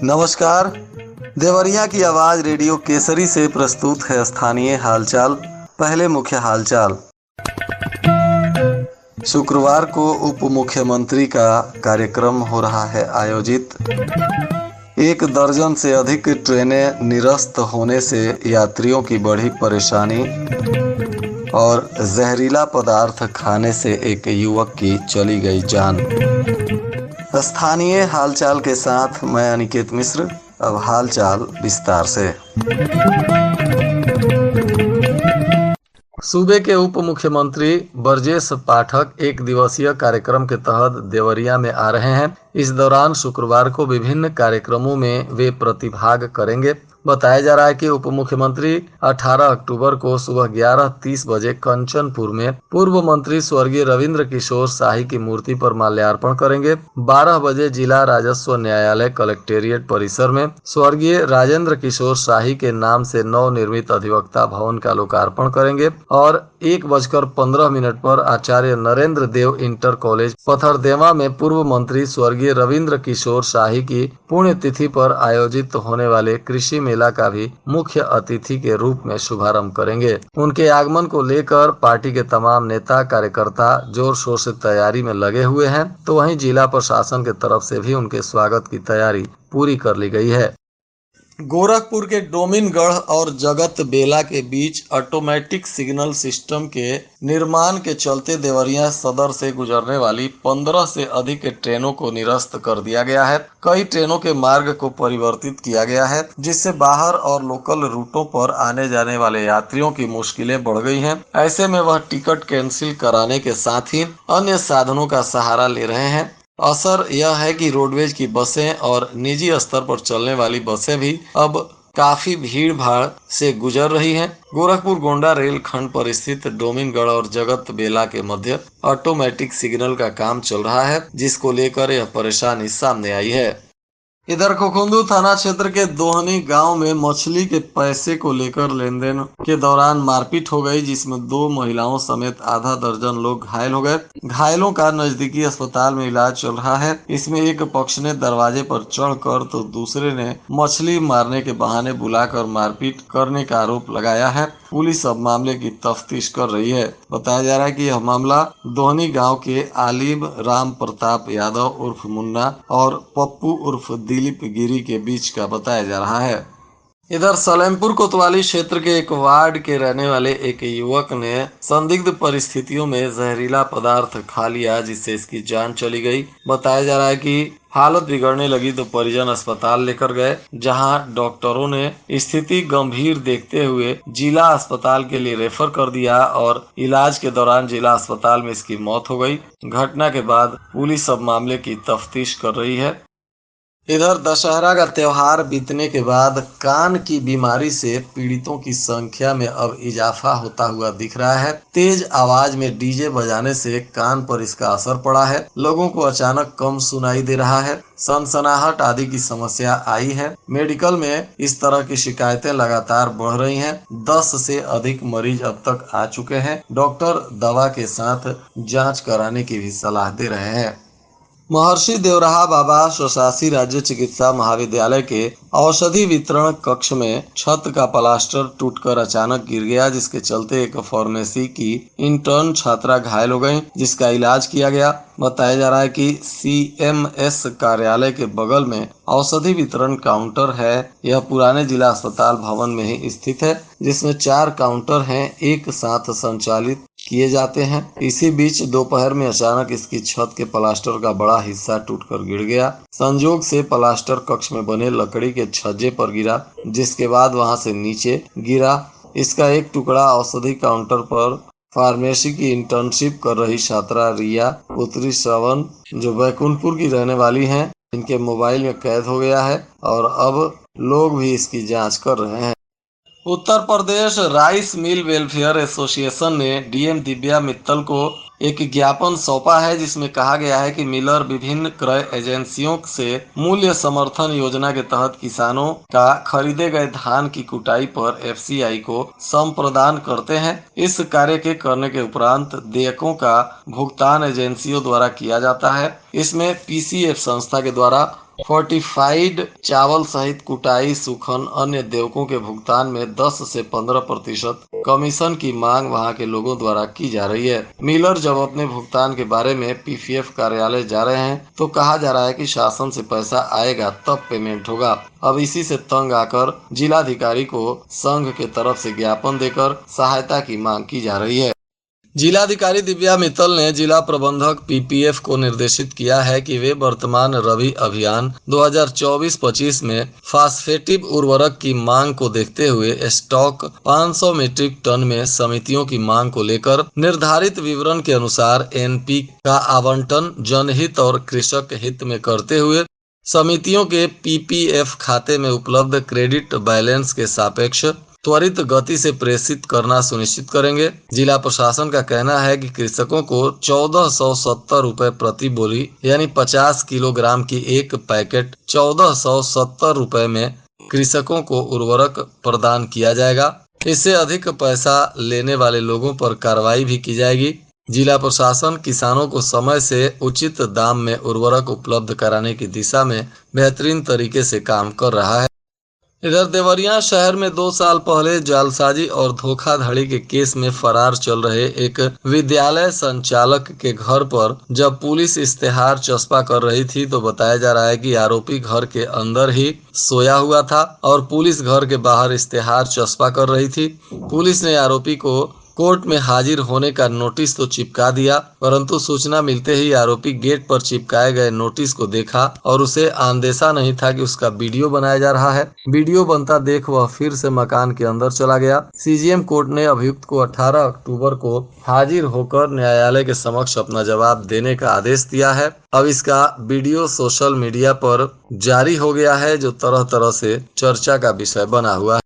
नमस्कार। देवरिया की आवाज रेडियो केसरी से प्रस्तुत है स्थानीय हालचाल। पहले मुख्य हालचाल। शुक्रवार को उप मुख्यमंत्री का कार्यक्रम हो रहा है आयोजित। 1 दर्जन से अधिक ट्रेनें निरस्त होने से यात्रियों की बढ़ी परेशानी और जहरीला पदार्थ खाने से एक युवक की चली गई जान। स्थानीय हालचाल के साथ मैं अनिकेत मिश्र। अब हालचाल विस्तार से। सूबे के उप मुख्यमंत्री ब्रजेश पाठक 1 दिवसीय कार्यक्रम के तहत देवरिया में आ रहे हैं। इस दौरान शुक्रवार को विभिन्न कार्यक्रमों में वे प्रतिभाग करेंगे। बताया जा रहा है कि उप मुख्यमंत्री 18 अक्टूबर को सुबह 11:30 बजे कंचनपुर में पूर्व मंत्री स्वर्गीय रविंद्र किशोर शाही की मूर्ति पर माल्यार्पण करेंगे। 12 बजे जिला राजस्व न्यायालय कलेक्टेरिएट परिसर में स्वर्गीय राजेंद्र किशोर शाही के नाम से नवनिर्मित अधिवक्ता भवन का लोकार्पण करेंगे और 1:15 पर आचार्य नरेंद्र देव इंटर कॉलेज पथरदेवा में पूर्व मंत्री स्वर्गीय रविंद्र किशोर शाही की पुण्यतिथि पर आयोजित होने वाले कृषि मेला का भी मुख्य अतिथि के रूप में शुभारंभ करेंगे। उनके आगमन को लेकर पार्टी के तमाम नेता कार्यकर्ता जोर शोर से तैयारी में लगे हुए हैं, तो वहीं जिला प्रशासन के तरफ से भी उनके स्वागत की तैयारी पूरी कर ली गई है। गोरखपुर के डोमिनगढ़ और जगत बेला के बीच ऑटोमेटिक सिग्नल सिस्टम के निर्माण के चलते देवरिया सदर से गुजरने वाली 15 से अधिक ट्रेनों को निरस्त कर दिया गया है। कई ट्रेनों के मार्ग को परिवर्तित किया गया है, जिससे बाहर और लोकल रूटों पर आने जाने वाले यात्रियों की मुश्किलें बढ़ गई हैं। ऐसे में वह टिकट कैंसिल कराने के साथ ही अन्य साधनों का सहारा ले रहे हैं। असर यह है कि रोडवेज की बसें और निजी स्तर पर चलने वाली बसें भी अब काफी भीड़ भाड़ से गुजर रही हैं। गोरखपुर गोंडा रेल खंड पर स्थित डोमिनगढ़ और जगत बेला के मध्य ऑटोमेटिक सिग्नल का काम चल रहा है, जिसको लेकर यह परेशानी सामने आई है। इधर खोखुंदू थाना क्षेत्र के दोहनी गांव में मछली के पैसे को लेकर लेन देन के दौरान मारपीट हो गई, जिसमें 2 महिलाओं समेत आधा दर्जन लोग घायल हो गए। घायलों का नजदीकी अस्पताल में इलाज चल रहा है। इसमें एक पक्ष ने दरवाजे पर चढ़कर तो दूसरे ने मछली मारने के बहाने बुलाकर मारपीट करने का आरोप लगाया है। पुलिस अब मामले की तफ्तीश कर रही है। बताया जा रहा है कि यह मामला दोहनी गांव के आलिम राम प्रताप यादव उर्फ मुन्ना और पप्पू उर्फ दिलीप गिरी के बीच का बताया जा रहा है। इधर सलेमपुर कोतवाली क्षेत्र के एक वार्ड के रहने वाले एक युवक ने संदिग्ध परिस्थितियों में जहरीला पदार्थ खा लिया, जिससे इसकी जान चली गई। बताया जा रहा है कि हालत बिगड़ने लगी तो परिजन अस्पताल लेकर गए, जहां डॉक्टरों ने स्थिति गंभीर देखते हुए जिला अस्पताल के लिए रेफर कर दिया और इलाज के दौरान जिला अस्पताल में इसकी मौत हो गई। घटना के बाद पुलिस अब मामले की तफ्तीश कर रही है। इधर दशहरा का त्योहार बीतने के बाद कान की बीमारी से पीड़ितों की संख्या में अब इजाफा होता हुआ दिख रहा है। तेज आवाज में डीजे बजाने से कान पर इसका असर पड़ा है। लोगों को अचानक कम सुनाई दे रहा है, सनसनाहट आदि की समस्या आई है। मेडिकल में इस तरह की शिकायतें लगातार बढ़ रही हैं। 10 से अधिक मरीज अब तक आ चुके हैं। डॉक्टर दवा के साथ जाँच कराने की भी सलाह दे रहे हैं। महर्षि देवराहा बाबा स्वशासी राज्य चिकित्सा महाविद्यालय के औषधि वितरण कक्ष में छत का प्लास्टर टूटकर अचानक गिर गया, जिसके चलते एक फार्मेसी की इंटर्न छात्रा घायल हो गई, जिसका इलाज किया गया। बताया जा रहा है कि CMS कार्यालय के बगल में औषधि वितरण काउंटर है। यह पुराने जिला अस्पताल भवन में ही स्थित है, जिसमें 4 काउंटर हैं, एक साथ संचालित किए जाते हैं। इसी बीच दोपहर में अचानक इसकी छत के प्लास्टर का बड़ा हिस्सा टूटकर गिर गया। संजोग से प्लास्टर कक्ष में बने लकड़ी के छज्जे पर गिरा, जिसके बाद वहां से नीचे गिरा। इसका एक टुकड़ा औषधि काउंटर पर फार्मेसी की इंटर्नशिप कर रही छात्रा रिया पुत्री श्रवण, जो बैकुंठपुर की रहने वाली हैं, इनके मोबाइल में कैद हो गया है और अब लोग भी इसकी जांच कर रहे हैं। Uttar Pradesh rice mill welfare association ने डीएम दिव्या मित्तल को एक ज्ञापन सौंपा है जिसमें कहा गया है कि मिलर विभिन्न क्रय एजेंसियों से मूल्य समर्थन योजना के तहत किसानों का खरीदे गए धान की कुटाई पर एफसीआई को सम प्रदान करते हैं। इस कार्य के करने के उपरांत देयकों का भुगतान एजेंसियों द्वारा किया जाता है। इसमें पीसीएफ संस्था के द्वारा फोर्टिफाइड चावल सहित कुटाई, सूखन, अन्य देयकों के भुगतान में 10 से 15% कमीशन की मांग वहां के लोगों द्वारा की जा रही है। मिलर जब अपने भुगतान के बारे में पीपीएफ कार्यालय जा रहे हैं तो कहा जा रहा है कि शासन से पैसा आएगा तब पेमेंट होगा। अब इसी से तंग आकर जिलाधिकारी को संघ के तरफ से ज्ञापन देकर सहायता की मांग की जा रही है। जिलाधिकारी दिव्या मित्तल ने जिला प्रबंधक पीपीएफ को निर्देशित किया है कि वे वर्तमान रबी अभियान 2024-25 में फास्फेटिव उर्वरक की मांग को देखते हुए स्टॉक 500 मीट्रिक टन में समितियों की मांग को लेकर निर्धारित विवरण के अनुसार एनपी का आवंटन जनहित और कृषक हित में करते हुए समितियों के पीपीएफ खाते में उपलब्ध क्रेडिट बैलेंस के सापेक्ष त्वरित गति से प्रेषित करना सुनिश्चित करेंगे। जिला प्रशासन का कहना है कि कृषकों को 1470 रुपए प्रति बोरी यानी 50 किलोग्राम की एक पैकेट 1470 रुपए में कृषकों को उर्वरक प्रदान किया जाएगा। इससे अधिक पैसा लेने वाले लोगों पर कार्रवाई भी की जाएगी। जिला प्रशासन किसानों को समय से उचित दाम में उर्वरक उपलब्ध कराने की दिशा में बेहतरीन तरीके से काम कर रहा है। इधर देवरिया शहर में 2 साल पहले जालसाजी और धोखाधड़ी के केस में फरार चल रहे एक विद्यालय संचालक के घर पर जब पुलिस इश्तेहार चस्पा कर रही थी तो बताया जा रहा है कि आरोपी घर के अंदर ही सोया हुआ था और पुलिस घर के बाहर इश्तेहार चस्पा कर रही थी। पुलिस ने आरोपी को कोर्ट में हाजिर होने का नोटिस तो चिपका दिया, परंतु सूचना मिलते ही आरोपी गेट पर चिपकाए गए नोटिस को देखा और उसे आंदेशा नहीं था कि उसका वीडियो बनाया जा रहा है। वीडियो बनता देख वह फिर से मकान के अंदर चला गया। सीजीएम कोर्ट ने अभियुक्त को 18 अक्टूबर को हाजिर होकर न्यायालय के समक्ष अपना जवाब देने का आदेश दिया है। अब इसका वीडियो सोशल मीडिया पर जारी हो गया है जो तरह तरह से चर्चा का विषय बना हुआ है।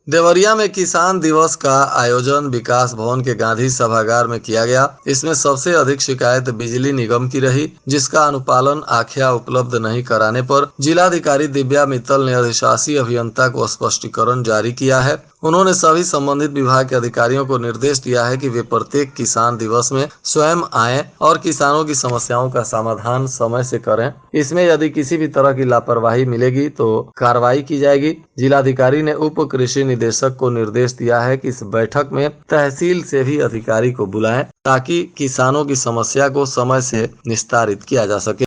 देवरिया में किसान दिवस का आयोजन विकास भवन के गांधी सभागार में किया गया। इसमें सबसे अधिक शिकायत बिजली निगम की रही, जिसका अनुपालन आख्या उपलब्ध नहीं कराने पर जिलाधिकारी दिव्या मित्तल ने अधिशासी अभियंता को स्पष्टीकरण जारी किया है। उन्होंने सभी संबंधित विभाग के अधिकारियों को निर्देश दिया है कि वे प्रत्येक किसान दिवस में स्वयं आएं और किसानों की समस्याओं का समाधान समय से करें। इसमें यदि किसी भी तरह की लापरवाही मिलेगी तो कार्रवाई की जाएगी। जिलाधिकारी ने उप कृषि निदेशक को निर्देश दिया है कि इस बैठक में तहसील से भी अधिकारी को बुलाएं ताकि किसानों की समस्या को समय से निस्तारित किया जा सके।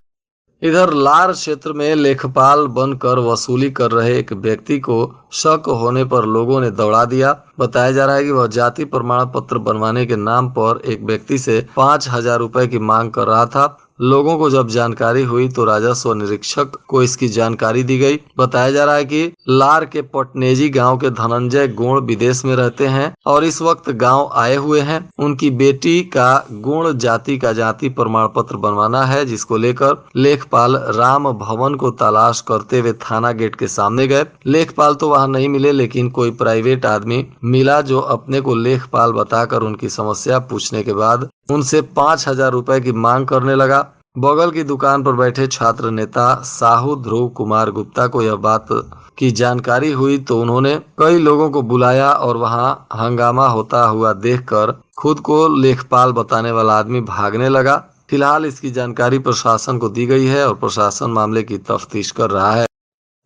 इधर लार क्षेत्र में लेखपाल बनकर वसूली कर रहे एक व्यक्ति को शक होने पर लोगों ने दौड़ा दिया। बताया जा रहा है कि वह जाति प्रमाण पत्र बनवाने के नाम पर एक व्यक्ति से 5000 रुपए की मांग कर रहा था। लोगों को जब जानकारी हुई तो राजस्व निरीक्षक को इसकी जानकारी दी गई। बताया जा रहा है कि लार के पटनेजी गांव के धनंजय गुण विदेश में रहते हैं और इस वक्त गांव आए हुए हैं। उनकी बेटी का गुण जाति का जाति प्रमाण पत्र बनवाना है, जिसको लेकर लेखपाल राम भवन को तलाश करते हुए थाना गेट के सामने गए। लेखपाल तो वहां नहीं मिले, लेकिन कोई प्राइवेट आदमी मिला जो अपने को लेखपाल बताकर उनकी समस्या पूछने के बाद उनसे 5000 रुपए की मांग करने लगा। बगल की दुकान पर बैठे छात्र नेता साहू ध्रुव कुमार गुप्ता को यह बात की जानकारी हुई तो उन्होंने कई लोगों को बुलाया और वहां हंगामा होता हुआ देखकर खुद को लेखपाल बताने वाला आदमी भागने लगा। फिलहाल इसकी जानकारी प्रशासन को दी गई है और प्रशासन मामले की तफ्तीश कर रहा है।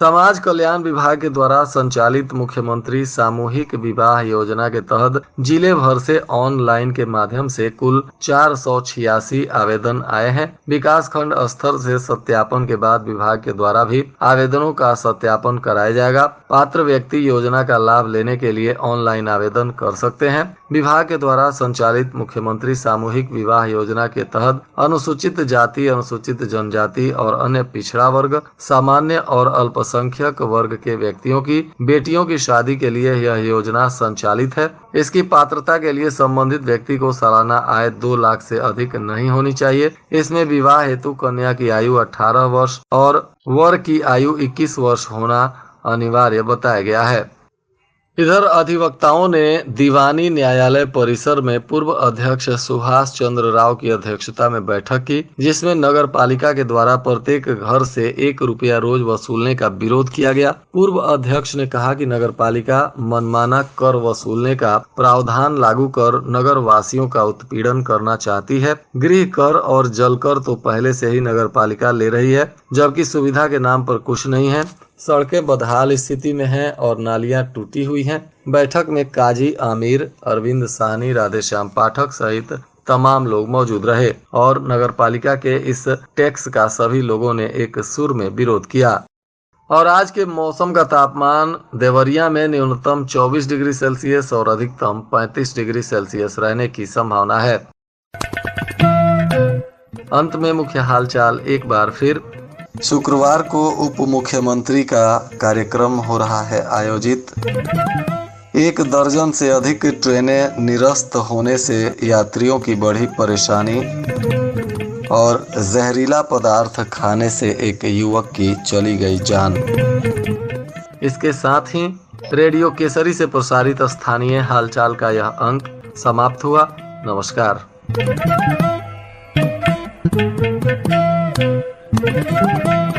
समाज कल्याण विभाग के द्वारा संचालित मुख्यमंत्री सामूहिक विवाह योजना के तहत जिले भर से ऑनलाइन के माध्यम से कुल 486 आवेदन आए हैं। विकास खंड स्तर से सत्यापन के बाद विभाग के द्वारा भी आवेदनों का सत्यापन कराया जाएगा। पात्र व्यक्ति योजना का लाभ लेने के लिए ऑनलाइन आवेदन कर सकते हैं। विभाग के द्वारा संचालित मुख्यमंत्री सामूहिक विवाह योजना के तहत अनुसूचित जाति, अनुसूचित जनजाति और अन्य पिछड़ा वर्ग, सामान्य और अल्पसंख्यक वर्ग के व्यक्तियों की बेटियों की शादी के लिए यह योजना संचालित है। इसकी पात्रता के लिए संबंधित व्यक्ति को सालाना आय 2 लाख से अधिक नहीं होनी चाहिए। इसमें विवाह हेतु कन्या की आयु 18 वर्ष और वर की आयु 21 वर्ष होना अनिवार्य बताया गया है। इधर अधिवक्ताओं ने दीवानी न्यायालय परिसर में पूर्व अध्यक्ष सुभाष चंद्र राव की अध्यक्षता में बैठक की, जिसमें नगर पालिका के द्वारा प्रत्येक घर से 1 रुपया रोज वसूलने का विरोध किया गया। पूर्व अध्यक्ष ने कहा कि नगर पालिका मनमाना कर वसूलने का प्रावधान लागू कर नगर वासियों का उत्पीड़न करना चाहती है। गृह कर और जल कर तो पहले से ही नगर पालिका ले रही है, जबकि सुविधा के नाम पर कुछ नहीं है। सड़कें बदहाल स्थिति में हैं और नालियां टूटी हुई हैं। बैठक में काजी आमिर, अरविंद साहनी, राधेश्याम पाठक सहित तमाम लोग मौजूद रहे और नगरपालिका के इस टैक्स का सभी लोगों ने एक सुर में विरोध किया। और आज के मौसम का तापमान देवरिया में न्यूनतम 24 डिग्री सेल्सियस और अधिकतम 35 डिग्री सेल्सियस रहने की संभावना है। अंत में मुख्य हालचाल एक बार फिर। शुक्रवार को उप मुख्यमंत्री का कार्यक्रम हो रहा है आयोजित। 1 दर्जन से अधिक ट्रेनें निरस्त होने से यात्रियों की बढ़ी परेशानी और जहरीला पदार्थ खाने से एक युवक की चली गई जान। इसके साथ ही रेडियो केसरी से प्रसारित स्थानीय हालचाल का यह अंक समाप्त हुआ। नमस्कार। Thank you.